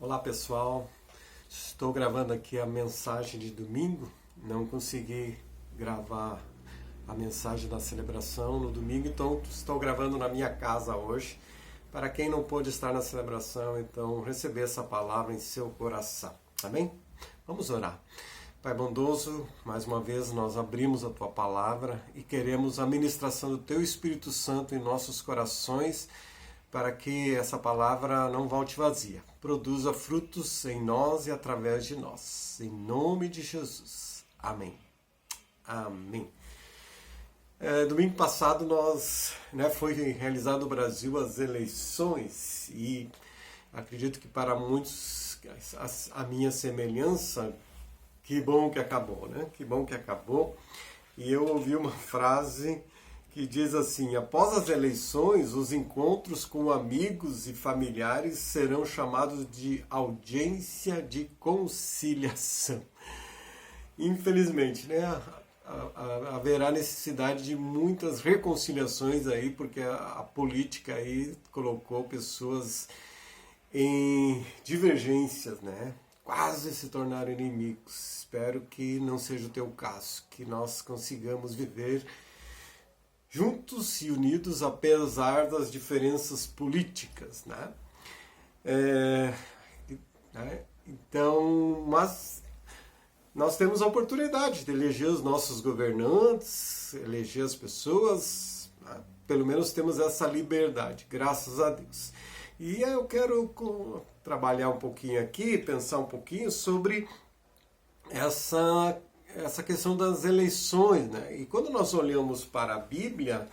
Olá pessoal, estou gravando aqui a mensagem de domingo. Não consegui gravar a mensagem da celebração no domingo, então estou gravando na minha casa hoje. Para quem não pôde estar na celebração, então receber essa palavra em seu coração, tá bem? Vamos orar. Pai bondoso, mais uma vez nós abrimos a Tua palavra e queremos a ministração do Teu Espírito Santo em nossos corações, para que essa palavra não volte vazia, produza frutos em nós e através de nós. Em nome de Jesus. Amém. Amém. Domingo passado foi realizado no Brasil as eleições e acredito que para muitos a minha semelhança, que bom que acabou, né? Que bom que acabou. E eu ouvi uma frase que diz assim: após as eleições, os encontros com amigos e familiares serão chamados de audiência de conciliação. Infelizmente, né, haverá necessidade de muitas reconciliações aí, porque a política aí colocou pessoas em divergências, né? Quase se tornaram inimigos. Espero que não seja o teu caso, que nós consigamos viver juntos e unidos apesar das diferenças políticas, né? Então, mas nós temos a oportunidade de eleger os nossos governantes, eleger as pessoas, né? Pelo menos temos essa liberdade, graças a Deus. E eu quero trabalhar um pouquinho aqui, pensar um pouquinho sobre essa questão das eleições, né? E quando nós olhamos para a Bíblia,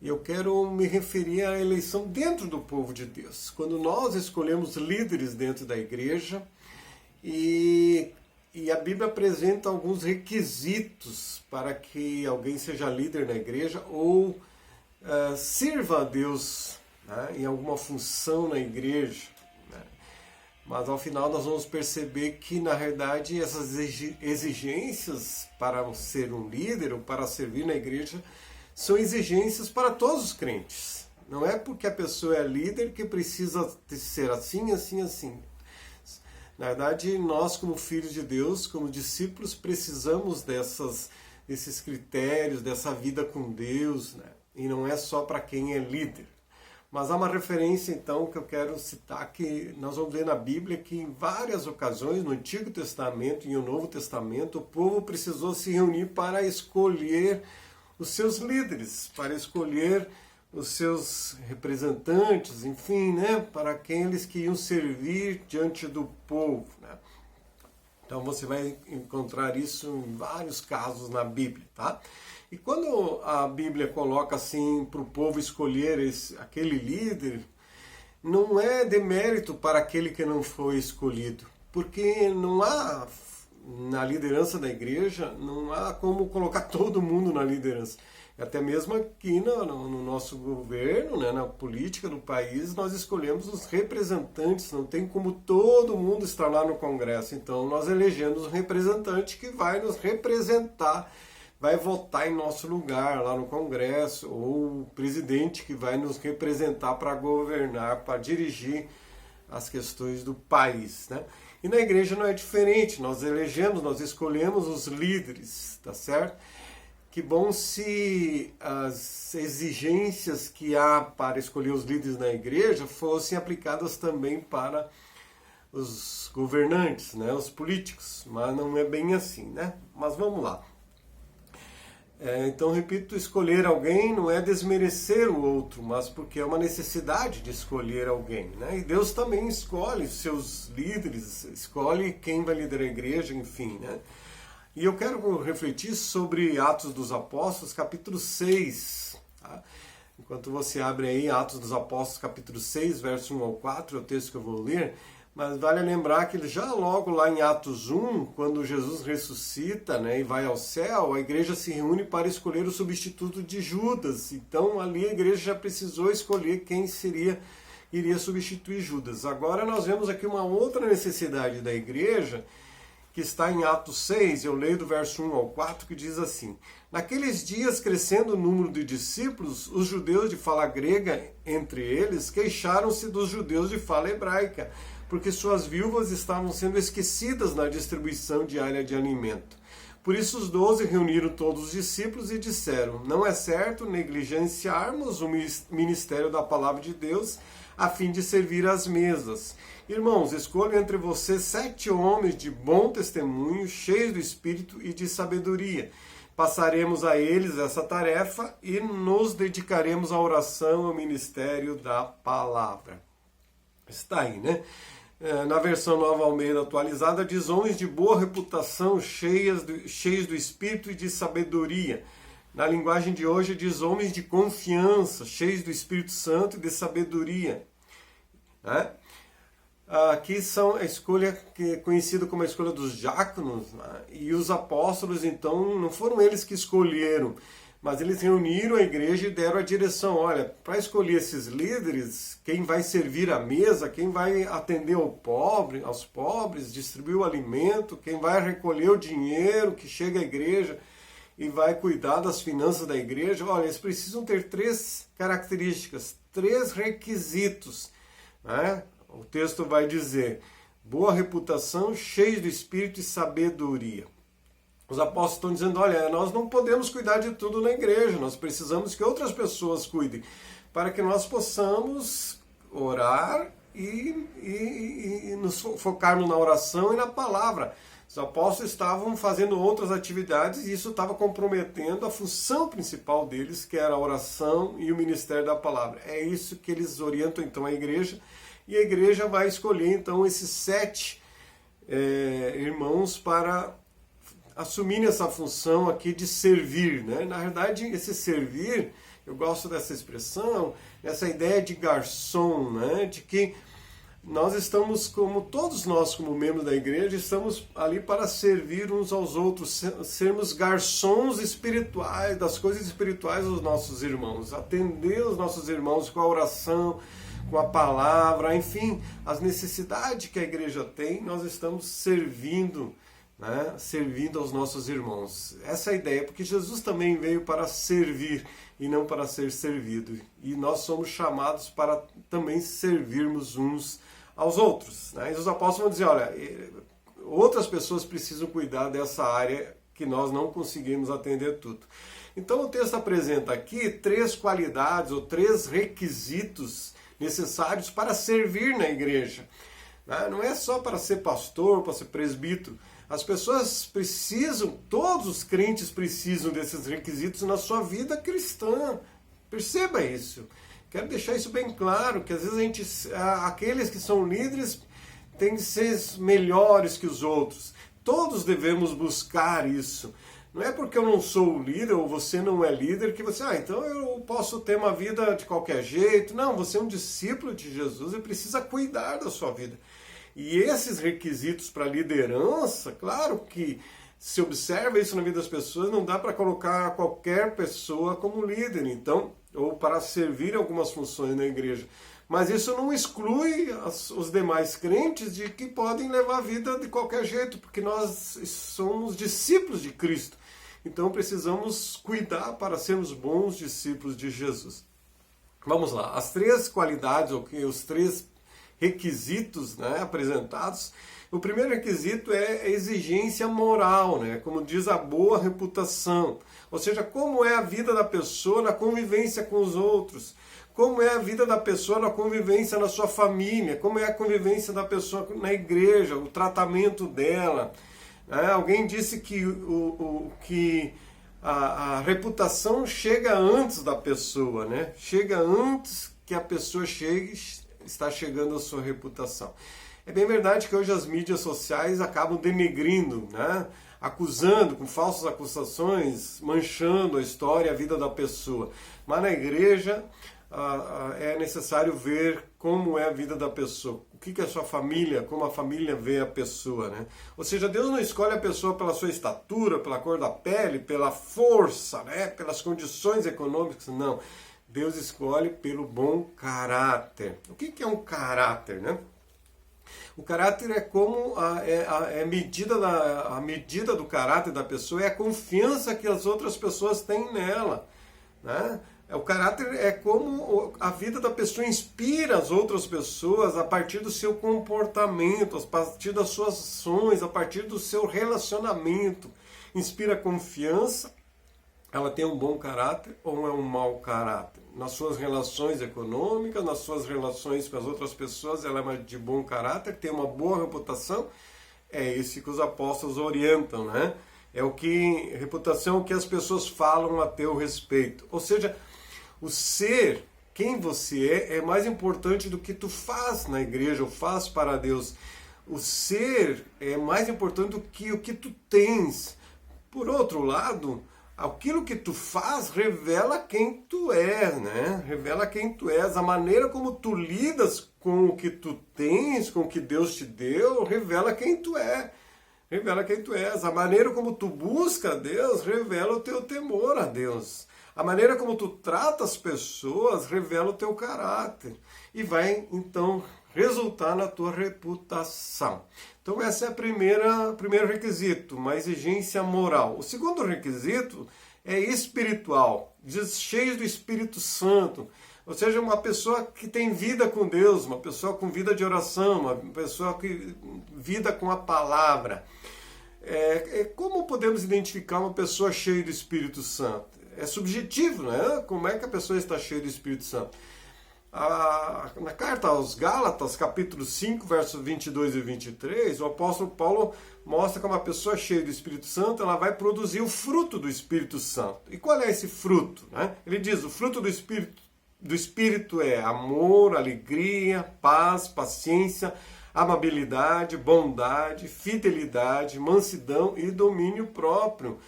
eu quero me referir à eleição dentro do povo de Deus. Quando nós escolhemos líderes dentro da igreja, e a Bíblia apresenta alguns requisitos para que alguém seja líder na igreja ou sirva a Deus, né, em alguma função na igreja. Mas ao final nós vamos perceber que, na realidade, essas exigências para ser um líder ou para servir na igreja são exigências para todos os crentes. Não é porque a pessoa é líder que precisa ser assim, assim, assim. Na verdade, nós como filhos de Deus, como discípulos, precisamos desses critérios, dessa vida com Deus, né? E não é só para quem é líder. Mas há uma referência, então, que eu quero citar, que nós vamos ver na Bíblia que em várias ocasiões, no Antigo Testamento e no Novo Testamento, o povo precisou se reunir para escolher os seus líderes, para escolher os seus representantes, enfim, né, para quem eles queriam servir diante do povo, né? Então você vai encontrar isso em vários casos na Bíblia, tá? E quando a Bíblia coloca assim para o povo escolher aquele líder, não é demérito para aquele que não foi escolhido, porque não há, na liderança da igreja, não há como colocar todo mundo na liderança. Até mesmo aqui no nosso governo, né, na política do país, nós escolhemos os representantes, não tem como todo mundo estar lá no Congresso. Então nós elegemos um representante que vai nos representar, vai votar em nosso lugar lá no Congresso, ou o presidente que vai nos representar para governar, para dirigir as questões do país, né? E na igreja não é diferente, nós escolhemos os líderes, tá certo? Que bom se as exigências que há para escolher os líderes na igreja fossem aplicadas também para os governantes, né, os políticos, mas não é bem assim, né? Mas vamos lá. Então, repito, escolher alguém não é desmerecer o outro, mas porque é uma necessidade de escolher alguém, né? E Deus também escolhe seus líderes, escolhe quem vai liderar a igreja, enfim, né? E eu quero refletir sobre Atos dos Apóstolos, capítulo 6. Tá? Enquanto você abre aí Atos dos Apóstolos, capítulo 6, verso 1 ao 4, é o texto que eu vou ler. Mas vale lembrar que já logo lá em Atos 1, quando Jesus ressuscita, né, e vai ao céu, a igreja se reúne para escolher o substituto de Judas. Então ali a igreja já precisou escolher quem iria substituir Judas. Agora nós vemos aqui uma outra necessidade da igreja, que está em Atos 6, eu leio do verso 1 ao 4, que diz assim: Naqueles dias, crescendo o número de discípulos, os judeus de fala grega, entre eles, queixaram-se dos judeus de fala hebraica, porque suas viúvas estavam sendo esquecidas na distribuição diária de alimento. Por isso os 12 reuniram todos os discípulos e disseram: Não é certo negligenciarmos o ministério da palavra de Deus a fim de servir às mesas. Irmãos, escolho entre vocês 7 homens de bom testemunho, cheios do Espírito e de sabedoria. Passaremos a eles essa tarefa e nos dedicaremos à oração e ao ministério da palavra. Está aí, né? Na versão Nova Almeida atualizada, diz homens de boa reputação, cheios do Espírito e de sabedoria. Na linguagem de hoje, diz homens de confiança, cheios do Espírito Santo e de sabedoria. Né? Aqui são a escolha que é conhecida como a escolha dos diáconos, né? E os apóstolos, então, não foram eles que escolheram, mas eles reuniram a igreja e deram a direção. Olha, para escolher esses líderes, quem vai servir a mesa, quem vai atender aos pobres, distribuir o alimento, quem vai recolher o dinheiro que chega à igreja e vai cuidar das finanças da igreja, olha, eles precisam ter 3 características, 3 requisitos, né? O texto vai dizer: boa reputação, cheios do Espírito e sabedoria. Os apóstolos estão dizendo: olha, nós não podemos cuidar de tudo na igreja, nós precisamos que outras pessoas cuidem, para que nós possamos orar e nos focarmos na oração e na palavra. Os apóstolos estavam fazendo outras atividades e isso estava comprometendo a função principal deles, que era a oração e o ministério da palavra. É isso que eles orientam então a igreja, e a igreja vai escolher então esses 7 irmãos para assumirem essa função aqui de servir, né? Na verdade, esse servir, eu gosto dessa expressão, essa ideia de garçom, né? De que nós estamos, como todos nós como membros da igreja, estamos ali para servir uns aos outros, sermos garçons espirituais, das coisas espirituais dos nossos irmãos, atender os nossos irmãos com a oração, com a palavra, enfim, as necessidades que a igreja tem, nós estamos servindo, né? Servindo aos nossos irmãos. Essa é a ideia, porque Jesus também veio para servir e não para ser servido. E nós somos chamados para também servirmos uns aos outros, né? E os apóstolos vão dizer: olha, outras pessoas precisam cuidar dessa área que nós não conseguimos atender tudo. Então o texto apresenta aqui 3 qualidades ou 3 requisitos necessários para servir na igreja. Não é só para ser pastor, para ser presbítero. As pessoas precisam, todos os crentes precisam desses requisitos na sua vida cristã. Perceba isso. Quero deixar isso bem claro, que às vezes aqueles que são líderes têm que ser melhores que os outros. Todos devemos buscar isso. Não é porque eu não sou o líder ou você não é líder que você, então eu posso ter uma vida de qualquer jeito. Não, você é um discípulo de Jesus e precisa cuidar da sua vida. E esses requisitos para liderança, claro que se observa isso na vida das pessoas, não dá para colocar qualquer pessoa como líder, então, ou para servir algumas funções na igreja. Mas isso não exclui os demais crentes de que podem levar a vida de qualquer jeito, porque nós somos discípulos de Cristo. Então precisamos cuidar para sermos bons discípulos de Jesus. Vamos lá, as 3 qualidades, os 3 requisitos, né, apresentados. O primeiro requisito é a exigência moral, né, como diz a boa reputação. Ou seja, como é a vida da pessoa na convivência com os outros. Como é a vida da pessoa na convivência na sua família. Como é a convivência da pessoa na igreja, o tratamento dela. Alguém disse que a reputação chega antes da pessoa, né? Chega antes que a pessoa está chegando a sua reputação. É bem verdade que hoje as mídias sociais acabam denegrindo, né? Acusando com falsas acusações, manchando a história e a vida da pessoa. Mas na igreja é necessário ver como é a vida da pessoa, o que é a sua família, como a família vê a pessoa, né? Ou seja, Deus não escolhe a pessoa pela sua estatura, pela cor da pele, pela força, né? Pelas condições econômicas, não. Deus escolhe pelo bom caráter. O que é um caráter, né? O caráter é como a medida do caráter da pessoa é a confiança que as outras pessoas têm nela, né? O caráter é como a vida da pessoa inspira as outras pessoas a partir do seu comportamento, a partir das suas ações, a partir do seu relacionamento. Inspira confiança, ela tem um bom caráter ou é um mau caráter? Nas suas relações econômicas, nas suas relações com as outras pessoas, ela é de bom caráter, tem uma boa reputação? É isso que os apóstolos orientam, né? Reputação é o que as pessoas falam a teu respeito. Ou seja, o ser, quem você é mais importante do que tu faz na igreja ou faz para Deus. O ser é mais importante do que o que tu tens. Por outro lado, aquilo que tu faz revela quem tu és, né? Revela quem tu és. A maneira como tu lidas com o que tu tens, com o que Deus te deu, revela quem tu é. Revela quem tu és. A maneira como tu busca a Deus revela o teu temor a Deus. A maneira como tu trata as pessoas revela o teu caráter. E vai, então, resultar na tua reputação. Então, esse é o primeiro requisito, uma exigência moral. O segundo requisito é espiritual, diz cheio do Espírito Santo. Ou seja, uma pessoa que tem vida com Deus, uma pessoa com vida de oração, uma pessoa que vida com a palavra. Como podemos identificar uma pessoa cheia do Espírito Santo? É subjetivo, né? Como é que a pessoa está cheia do Espírito Santo? Na carta aos Gálatas, capítulo 5, versos 22 e 23, o apóstolo Paulo mostra que uma pessoa cheia do Espírito Santo, ela vai produzir o fruto do Espírito Santo. E qual é esse fruto, né? Ele diz, o fruto do Espírito é amor, alegria, paz, paciência, amabilidade, bondade, fidelidade, mansidão e domínio próprio.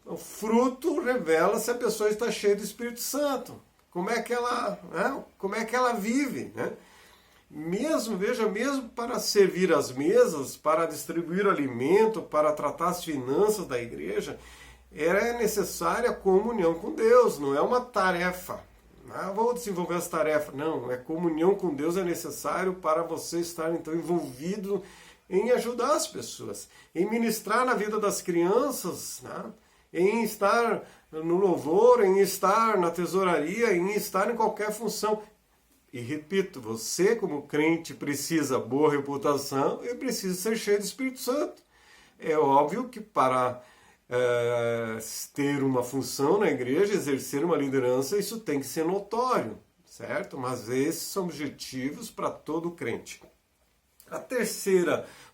O fruto revela se a pessoa está cheia do Espírito Santo. Como é que ela vive, né? Mesmo para servir as mesas, para distribuir alimento, para tratar as finanças da igreja, é necessária a comunhão com Deus, não é uma tarefa. Vou desenvolver essa tarefa. Não, comunhão com Deus é necessário para você estar então envolvido em ajudar as pessoas, em ministrar na vida das crianças, né? Em estar no louvor, em estar na tesouraria, em estar em qualquer função. E repito, você como crente precisa boa reputação e precisa ser cheio do Espírito Santo. É óbvio que para ter uma função na igreja, exercer uma liderança, isso tem que ser notório, certo? Mas esses são objetivos para todo crente. O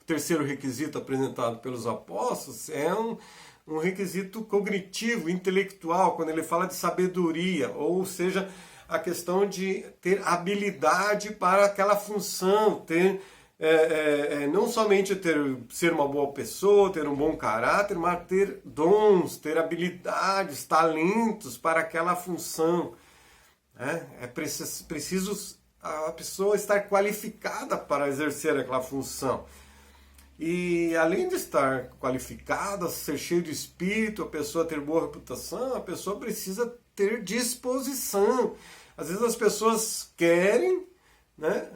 terceiro requisito apresentado pelos apóstolos é um requisito cognitivo, intelectual, quando ele fala de sabedoria, ou seja, a questão de ter habilidade para aquela função, não somente ser uma boa pessoa, ter um bom caráter, mas ter dons, ter habilidades, talentos para aquela função. É preciso a pessoa estar qualificada para exercer aquela função. E além de estar qualificada, ser cheio de espírito, a pessoa ter boa reputação, a pessoa precisa ter disposição. Às vezes as pessoas querem, né?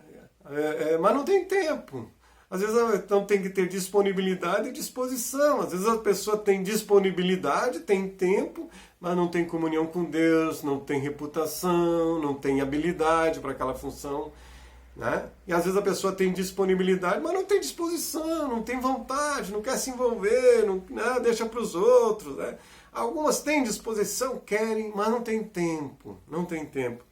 Mas não tem tempo. Às vezes então tem que ter disponibilidade e disposição. Às vezes a pessoa tem disponibilidade, tem tempo, mas não tem comunhão com Deus, não tem reputação, não tem habilidade para aquela função. Né? E às vezes a pessoa tem disponibilidade, mas não tem disposição, não tem vontade, não quer se envolver, deixa para os outros. Né? Algumas têm disposição, querem, mas não tem tempo. Não tem tempo.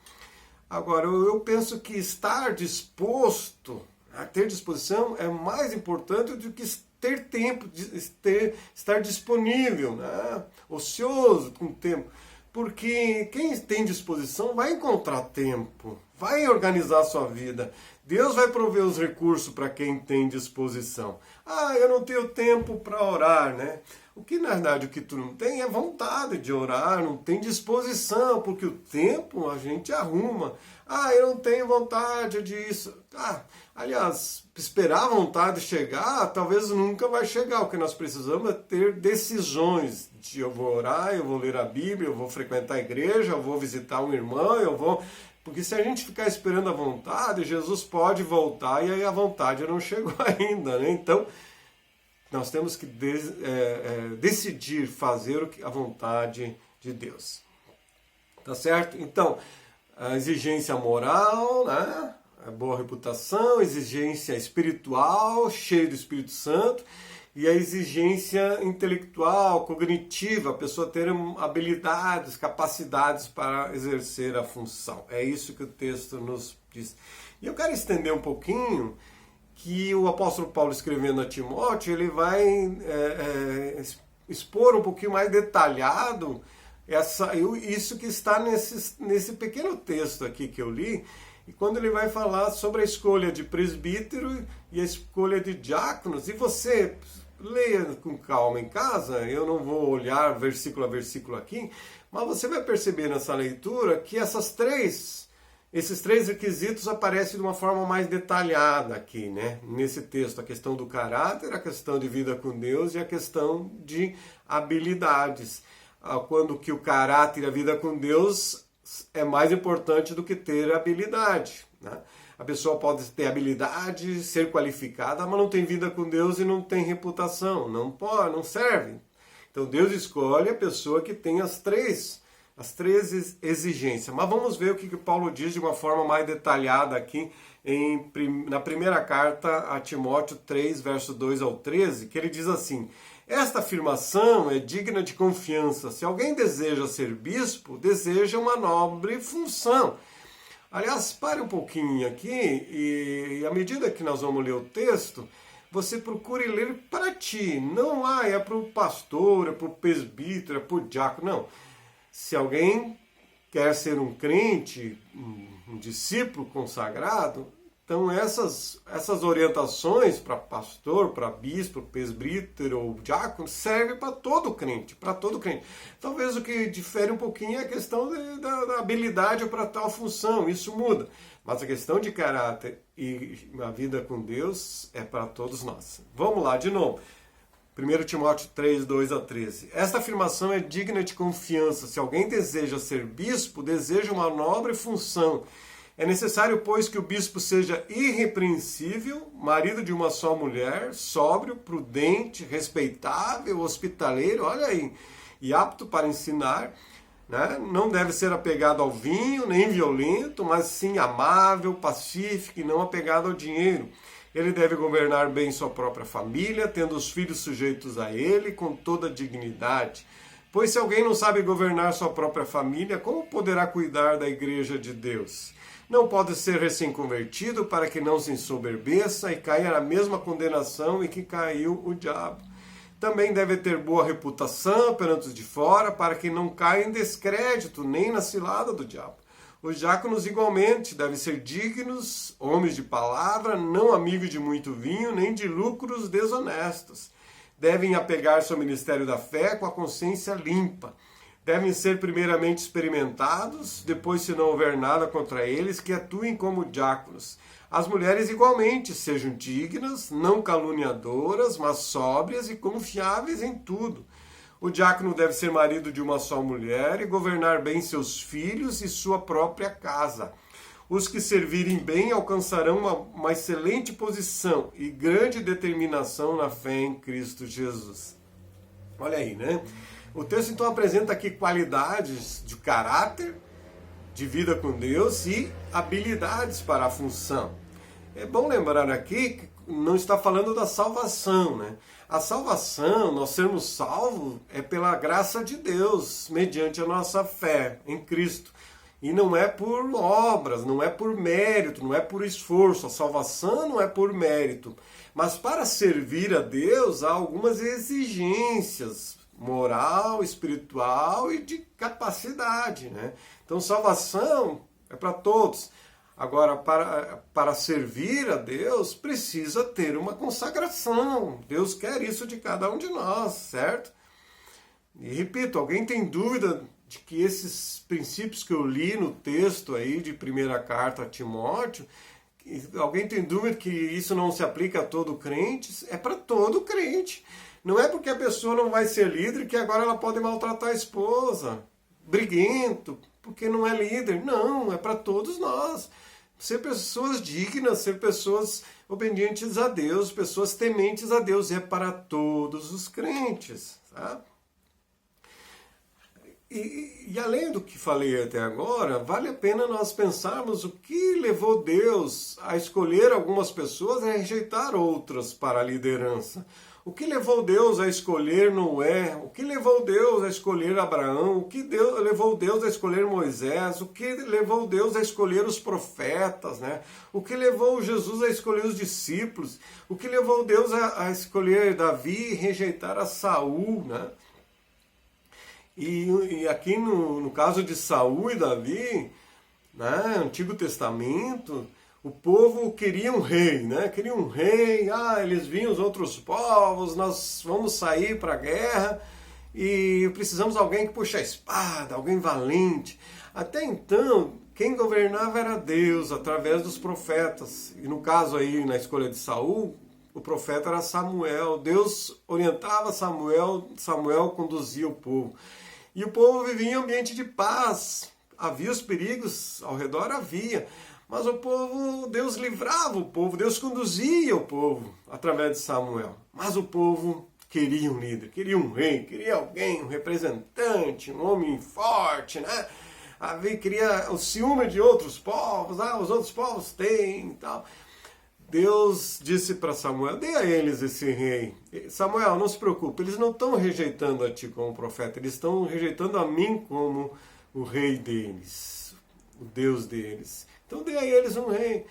Agora, eu penso que estar disposto a ter disposição é mais importante do que ter tempo, estar disponível, né? Ocioso com tempo. Porque quem tem disposição vai encontrar tempo, vai organizar a sua vida. Deus vai prover os recursos para quem tem disposição. Eu não tenho tempo para orar, né? O que, na verdade, o que tu não tem é vontade de orar, não tem disposição, porque o tempo a gente arruma. Eu não tenho vontade disso. Aliás, esperar a vontade chegar, talvez nunca vai chegar. O que nós precisamos é ter decisões de eu vou orar, eu vou ler a Bíblia, eu vou frequentar a igreja, eu vou visitar um irmão, eu vou Porque se a gente ficar esperando a vontade, Jesus pode voltar e aí a vontade não chegou ainda, né? Então, nós temos que decidir fazer a vontade de Deus. Tá certo? Então, a exigência moral, né? A boa reputação, exigência espiritual, cheio do Espírito Santo, e a exigência intelectual, cognitiva, a pessoa ter habilidades, capacidades para exercer a função. É isso que o texto nos diz. E eu quero estender um pouquinho que o apóstolo Paulo, escrevendo a Timóteo, ele vai expor um pouquinho mais detalhado isso que está nesse pequeno texto aqui que eu li, e quando ele vai falar sobre a escolha de presbítero e a escolha de diáconos, e você leia com calma em casa, eu não vou olhar versículo a versículo aqui, mas você vai perceber nessa leitura que esses três requisitos aparecem de uma forma mais detalhada aqui, né? Nesse texto, a questão do caráter, a questão de vida com Deus e a questão de habilidades. Quando que o caráter e a vida com Deus é mais importante do que ter habilidade, né? A pessoa pode ter habilidade, ser qualificada, mas não tem vida com Deus e não tem reputação. Não pode, não serve. Então Deus escolhe a pessoa que tem as três exigências. Mas vamos ver o que Paulo diz de uma forma mais detalhada aqui na primeira carta a Timóteo 3, verso 2 ao 13, que ele diz assim: esta afirmação é digna de confiança. Se alguém deseja ser bispo, deseja uma nobre função. Aliás, pare um pouquinho aqui e à medida que nós vamos ler o texto, você procure ler para ti. Não é para o pastor, é para o presbítero, é para o diácono. Não. Se alguém quer ser um crente, um discípulo consagrado, então essas orientações para pastor, para bispo, presbítero ou diácono servem para todo crente, Talvez o que difere um pouquinho é a questão da habilidade para tal função, isso muda. Mas a questão de caráter e a vida com Deus é para todos nós. Vamos lá, de novo. 1 Timóteo 3, 2 a 13. Esta afirmação é digna de confiança. Se alguém deseja ser bispo, deseja uma nobre função. É necessário, pois, que o bispo seja irrepreensível, marido de uma só mulher, sóbrio, prudente, respeitável, hospitaleiro, olha aí, e apto para ensinar, né? Não deve ser apegado ao vinho, nem violento, mas sim amável, pacífico e não apegado ao dinheiro. Ele deve governar bem sua própria família, tendo os filhos sujeitos a ele com toda dignidade. Pois se alguém não sabe governar sua própria família, como poderá cuidar da igreja de Deus? Não pode ser recém-convertido para que não se ensoberbeça e caia na mesma condenação em que caiu o diabo. Também deve ter boa reputação perante os de fora, para que não caia em descrédito nem na cilada do diabo. Os diáconos igualmente devem ser dignos, homens de palavra, não amigos de muito vinho, nem de lucros desonestos. Devem apegar-se ao ministério da fé com a consciência limpa. Devem ser primeiramente experimentados, depois, se não houver nada contra eles, que atuem como diáconos. As mulheres igualmente sejam dignas, não caluniadoras, mas sóbrias e confiáveis em tudo. O diácono deve ser marido de uma só mulher e governar bem seus filhos e sua própria casa. Os que servirem bem alcançarão uma excelente posição e grande determinação na fé em Cristo Jesus. Olha aí, né? O texto então apresenta aqui qualidades de caráter, de vida com Deus e habilidades para a função. É bom lembrar aqui que não está falando da salvação, né? A salvação, nós sermos salvos, é pela graça de Deus, mediante a nossa fé em Cristo. E não é por obras, não é por mérito, não é por esforço. A salvação não é por mérito. Mas para servir a Deus há algumas exigências moral, espiritual e de capacidade, né? Então salvação é para todos. Agora, para servir a Deus, precisa ter uma consagração. Deus quer isso de cada um de nós, certo? E repito, alguém tem dúvida de que esses princípios que eu li no texto aí de primeira carta a Timóteo, alguém tem dúvida que isso não se aplica a todo crente? É para todo crente. Não é porque a pessoa não vai ser líder que agora ela pode maltratar a esposa, briguento, porque não é líder. Não, é para todos nós. Ser pessoas dignas, ser pessoas obedientes a Deus, pessoas tementes a Deus, é para todos os crentes. Tá? E além do que falei até agora, vale a pena nós pensarmos o que levou Deus a escolher algumas pessoas e a rejeitar outras para a liderança. O que levou Deus a escolher Noé? O que levou Deus a escolher Abraão? O que levou Deus a escolher Moisés? O que levou Deus a escolher os profetas? Né? O que levou Jesus a escolher os discípulos? O que levou Deus a escolher Davi e rejeitar a Saul? Né? E aqui no caso de Saul e Davi, né, Antigo Testamento, o povo queria um rei, né? Queria um rei, eles vinham os outros povos, nós vamos sair para a guerra e precisamos de alguém que puxa a espada, alguém valente. Até então, quem governava era Deus, através dos profetas. E no caso aí, na escolha de Saul, o profeta era Samuel. Deus orientava Samuel, Samuel conduzia o povo. E o povo vivia em ambiente de paz. Havia os perigos ao redor? Havia. Mas o povo, Deus livrava o povo, Deus conduzia o povo através de Samuel. Mas o povo queria um líder, queria um rei, queria alguém, um representante, um homem forte, né? Queria o ciúme de outros povos, os outros povos têm e tal. Deus disse para Samuel, dê a eles esse rei. Samuel, não se preocupe, eles não estão rejeitando a ti como profeta, eles estão rejeitando a mim como o rei deles, o Deus deles. Então dê a eles um rei.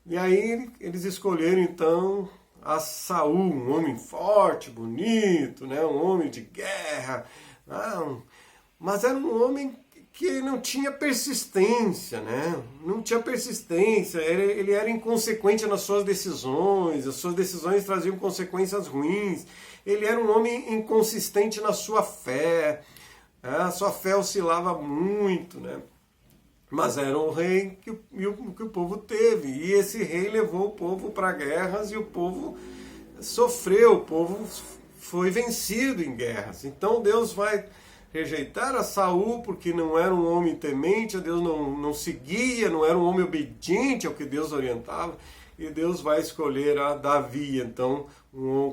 E aí eles escolheram então a Saul, um homem forte, bonito, né? Um homem de guerra. Mas era um homem que não tinha persistência, né? Não tinha persistência, ele era inconsequente nas suas decisões, as suas decisões traziam consequências ruins. Ele era um homem inconsistente na sua fé, a sua fé oscilava muito, né? Mas era um rei que o povo teve. E esse rei levou o povo para guerras e o povo sofreu, o povo foi vencido em guerras. Então Deus vai rejeitar a Saul porque não era um homem temente, Deus não seguia, não era um homem obediente ao que Deus orientava. E Deus vai escolher a Davi, então,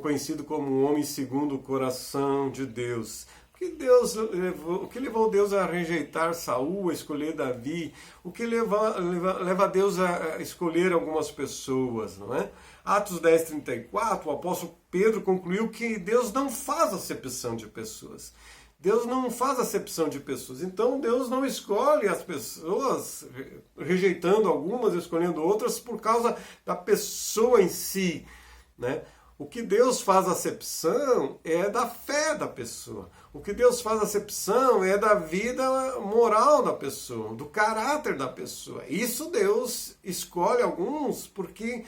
conhecido como um homem segundo o coração de Deus. O que levou Deus a rejeitar Saul, a escolher Davi? O que leva Deus a escolher algumas pessoas, não é? Atos 10:34, o apóstolo Pedro concluiu que Deus não faz acepção de pessoas. Deus não faz acepção de pessoas. Então Deus não escolhe as pessoas, rejeitando algumas, escolhendo outras, por causa da pessoa em si, né? O que Deus faz acepção é da fé da pessoa. O que Deus faz acepção é da vida moral da pessoa, do caráter da pessoa. Isso Deus escolhe alguns porque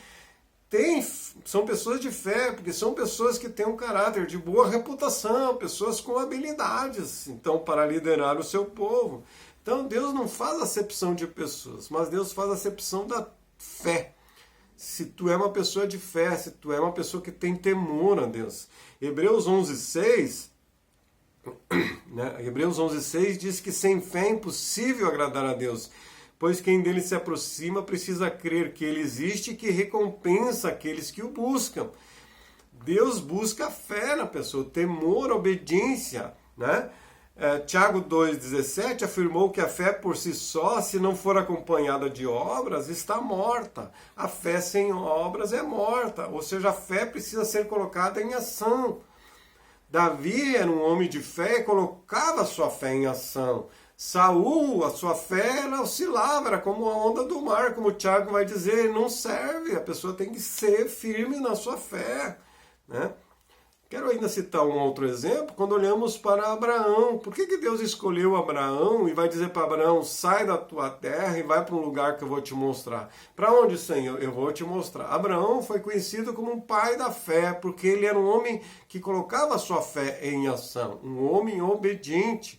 são pessoas de fé, porque são pessoas que têm um caráter de boa reputação, pessoas com habilidades, então, para liderar o seu povo. Então Deus não faz acepção de pessoas, mas Deus faz acepção da fé. Se tu é uma pessoa de fé, se tu é uma pessoa que tem temor a Deus. Hebreus 11:6, né? Hebreus 11:6 diz que sem fé é impossível agradar a Deus, pois quem dele se aproxima precisa crer que ele existe e que recompensa aqueles que o buscam. Deus busca a fé na pessoa, temor, obediência, né? Tiago 2,17 afirmou que a fé por si só, se não for acompanhada de obras, está morta. A fé sem obras é morta, ou seja, a fé precisa ser colocada em ação. Davi era um homem de fé e colocava a sua fé em ação. Saul, a sua fé, ela oscilava, era como a onda do mar, como o Tiago vai dizer, não serve, a pessoa tem que ser firme na sua fé, né? Quero ainda citar um outro exemplo, quando olhamos para Abraão. Por que Deus escolheu Abraão e vai dizer para Abraão, sai da tua terra e vai para um lugar que eu vou te mostrar? Para onde, Senhor? Eu vou te mostrar. Abraão foi conhecido como um pai da fé, porque ele era um homem que colocava a sua fé em ação, um homem obediente.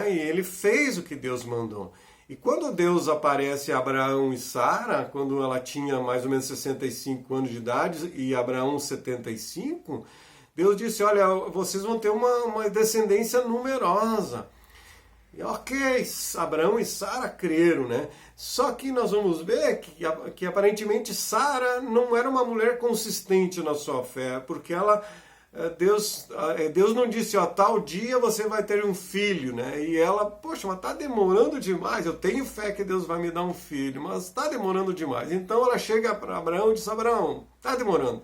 E ele fez o que Deus mandou. E quando Deus aparece a Abraão e Sara, quando ela tinha mais ou menos 65 anos de idade e Abraão 75, Deus disse, olha, vocês vão ter uma descendência numerosa. Ok, Abraão e Sara creram, né? Só que nós vamos ver que aparentemente Sara não era uma mulher consistente na sua fé, porque Deus não disse, ó, tal dia você vai ter um filho, né? E ela, poxa, mas tá demorando demais, eu tenho fé que Deus vai me dar um filho, mas tá demorando demais. Então ela chega para Abraão e diz, Abraão, tá demorando.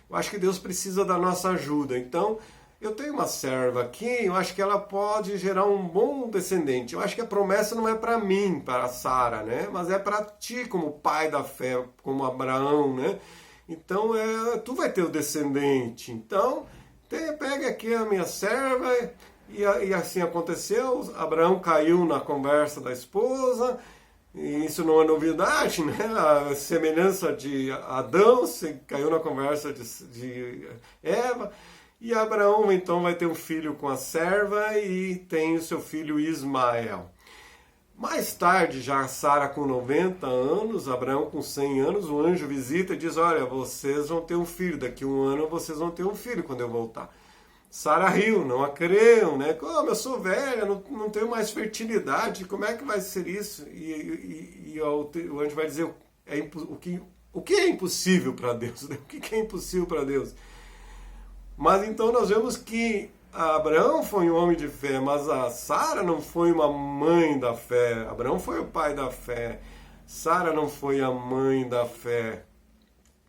Eu acho que Deus precisa da nossa ajuda, então eu tenho uma serva aqui, eu acho que ela pode gerar um bom descendente. Eu acho que a promessa não é para mim, para Sara, né? Mas é para ti como pai da fé, como Abraão, né? Então, tu vai ter o descendente. Então, pega aqui a minha serva. E assim aconteceu. Abraão caiu na conversa da esposa. E isso não é novidade, né? A semelhança de Adão caiu na conversa de Eva. E Abraão então vai ter um filho com a serva e tem o seu filho Ismael. Mais tarde, já Sara com 90 anos, Abraão com 100 anos, o anjo visita e diz, olha, vocês vão ter um filho, daqui a um ano vocês vão ter um filho quando eu voltar. Sara riu, não a creu, né? Como eu sou velha, não tenho mais fertilidade, como é que vai ser isso? E o anjo vai dizer, o que é impossível para Deus? O que é impossível para Deus? Mas então nós vemos que Abraão foi um homem de fé, mas a Sara não foi uma mãe da fé. Abraão foi o pai da fé. Sara não foi a mãe da fé.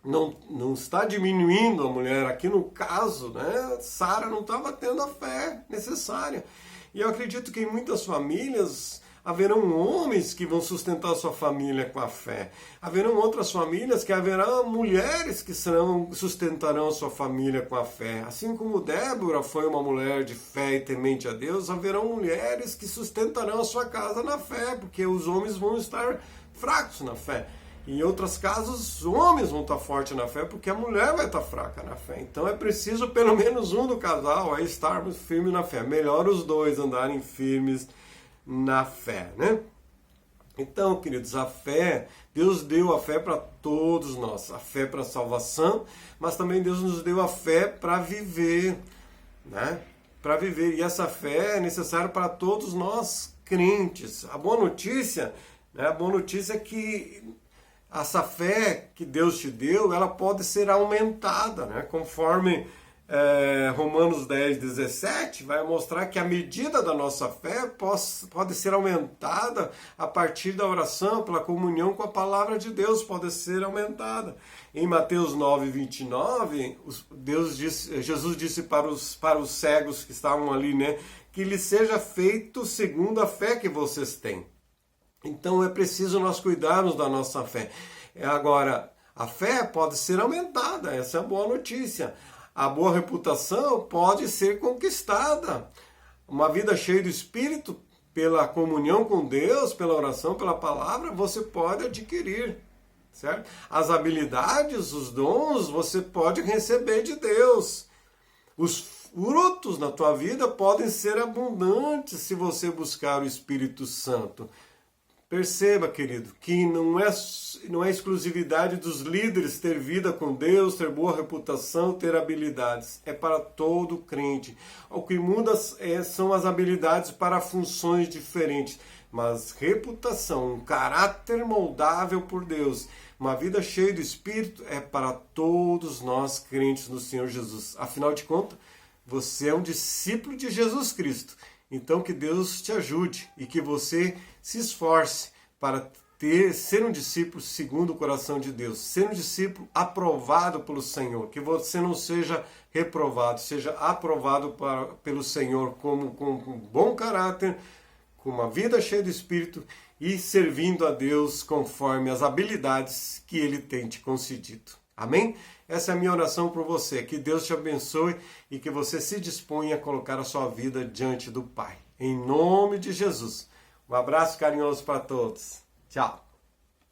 Não está diminuindo a mulher. Aqui no caso, né, Sara não estava tendo a fé necessária. E eu acredito que em muitas famílias haverão homens que vão sustentar sua família com a fé. Haverão outras famílias que haverão mulheres que sustentarão a sua família com a fé. Assim como Débora foi uma mulher de fé e temente a Deus, haverão mulheres que sustentarão a sua casa na fé, porque os homens vão estar fracos na fé. Em outros casos, os homens vão estar fortes na fé, porque a mulher vai estar fraca na fé. Então é preciso pelo menos um do casal aí estarmos firmes na fé. Melhor os dois andarem firmes na fé, né? Então, queridos, a fé, Deus deu a fé para todos nós, a fé para a salvação, mas também Deus nos deu a fé para viver, né? Para viver, e essa fé é necessária para todos nós crentes. A boa notícia, né? A boa notícia é que essa fé que Deus te deu, ela pode ser aumentada, né? Conforme Romanos 10, 17 vai mostrar que a medida da nossa fé pode ser aumentada a partir da oração, pela comunhão com a palavra de Deus, pode ser aumentada. Em Mateus 9, 29, Jesus disse para os cegos que estavam ali, né, que lhe seja feito segundo a fé que vocês têm. Então é preciso nós cuidarmos da nossa fé. Agora, a fé pode ser aumentada, essa é a boa notícia. A boa reputação pode ser conquistada. Uma vida cheia do Espírito, pela comunhão com Deus, pela oração, pela palavra, você pode adquirir, certo? As habilidades, os dons, você pode receber de Deus. Os frutos na tua vida podem ser abundantes se você buscar o Espírito Santo. Perceba, querido, que não é exclusividade dos líderes ter vida com Deus, ter boa reputação, ter habilidades. É para todo crente. O que muda são as habilidades para funções diferentes. Mas reputação, um caráter moldável por Deus, uma vida cheia do Espírito é para todos nós crentes no Senhor Jesus. Afinal de contas, você é um discípulo de Jesus Cristo. Então que Deus te ajude e que você se esforce para ser um discípulo segundo o coração de Deus, ser um discípulo aprovado pelo Senhor, que você não seja reprovado, seja aprovado pelo Senhor com um bom caráter, com uma vida cheia de Espírito e servindo a Deus conforme as habilidades que Ele tem te concedido. Amém? Essa é a minha oração por você. Que Deus te abençoe e que você se disponha a colocar a sua vida diante do Pai. Em nome de Jesus. Um abraço carinhoso para todos. Tchau.